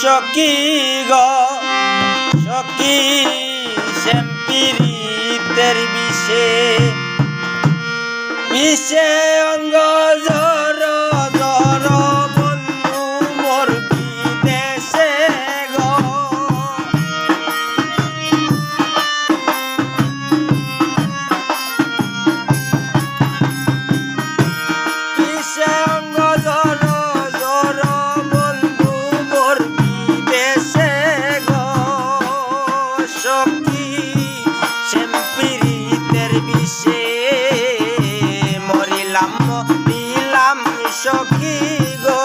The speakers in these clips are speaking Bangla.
সখী গো সখী শ্যামপিরিতের বিষে বিষে অঙ্গ জর জর বন্ধু মোর বিদেশে গো বিষে অঙ্গ জর জর বন্ধু মোর বিদেশে গো সখী শ্যামপিরিতের বিষে মরিলাম সখী গো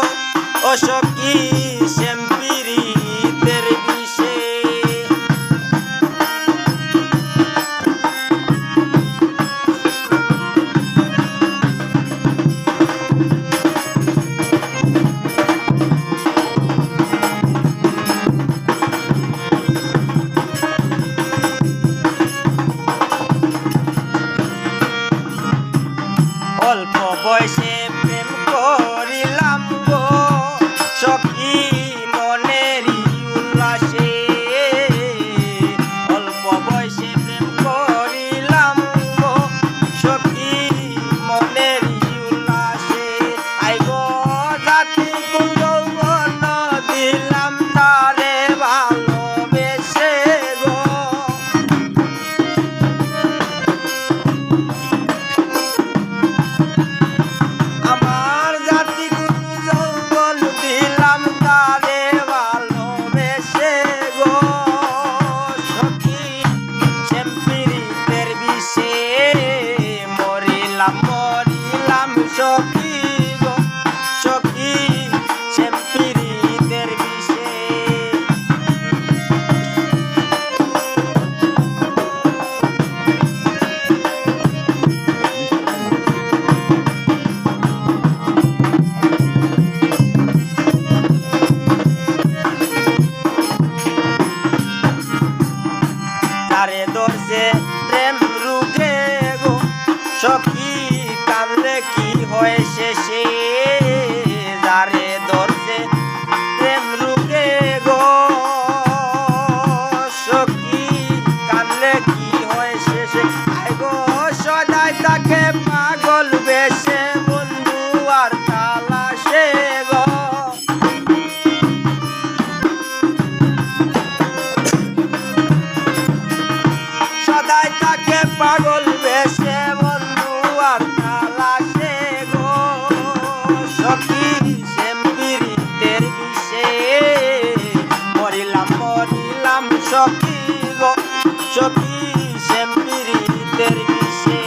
ও সখী শ্যামপিরিতের বিষে অল্প বয়সে প্রেম করিলাম গো সখী মনেরই উল্লাসে অল্প বয়সে প্রেম করিলাম গো সখী মনেরই উল্লাসে আই গো জাতি কুঞ্জবন দিলাম তারে ভালোবেসে গো আমার জাতি যৌবন দিলাম তারে ভালোবেসে গো সখী শ্যামপিরিতের বিষে মরিলাম সখী গো সখী শ্যামপিরিতের বিষে তারে দর্শে প্রেম রুগে গো সখী কান্দে কি হয় শেষে যারে দর্শে প্রেম রুগে গো সখী কান্দে কি হয় শেষে আই গো সদাই তাকে পাগল বেশে বন্ধু আর তালাশে গো সদাই তাকে পাগল বেশে বন্ধু আর তালাশে গো সখী শ্যামপিরিতের বিষে মরিলাম সখী গো সখী শ্যামপিরিতের বিষে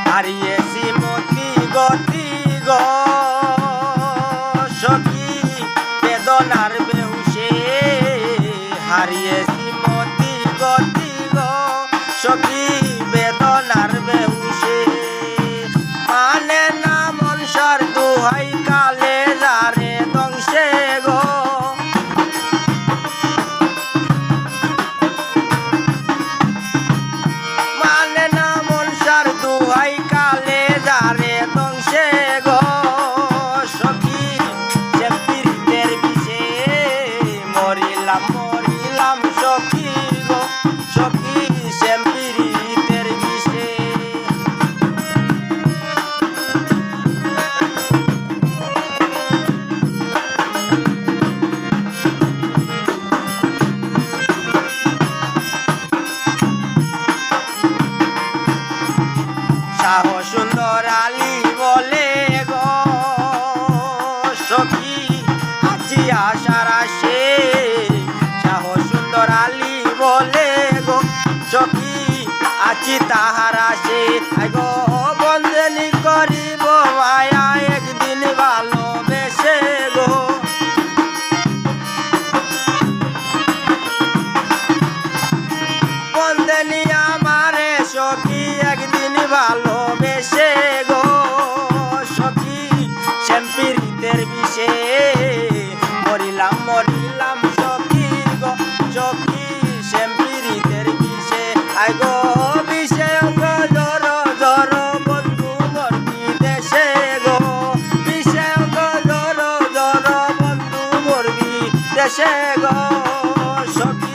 হারিয়েছি মতি গতি গো সখী বেদনার বেহুশে হারিয়েছি মতি গতি গো সখী বেদনার বেহুশে মানে না মনসার দুহাই কালে যারে দংশে গো মানে না মনসার দুহাই কালে যারে দংশে গো সখী শ্যামপিরিতের বিষে মরিলাম সখী গো সখী শ্যামপিরিতের বিষে শাহ সুন্দর আলী বলে গো সখী আছি আশার আসে শাহ সুন্দর আলী বলে গো সখী আছি তাহার আসে গো বন্দনী করিব মায়া একদিন ভালোবেসে গো বন্দনী আমারে সখী একদিন ভালোবেসে গো সখী শ্যামপিরিতের সখী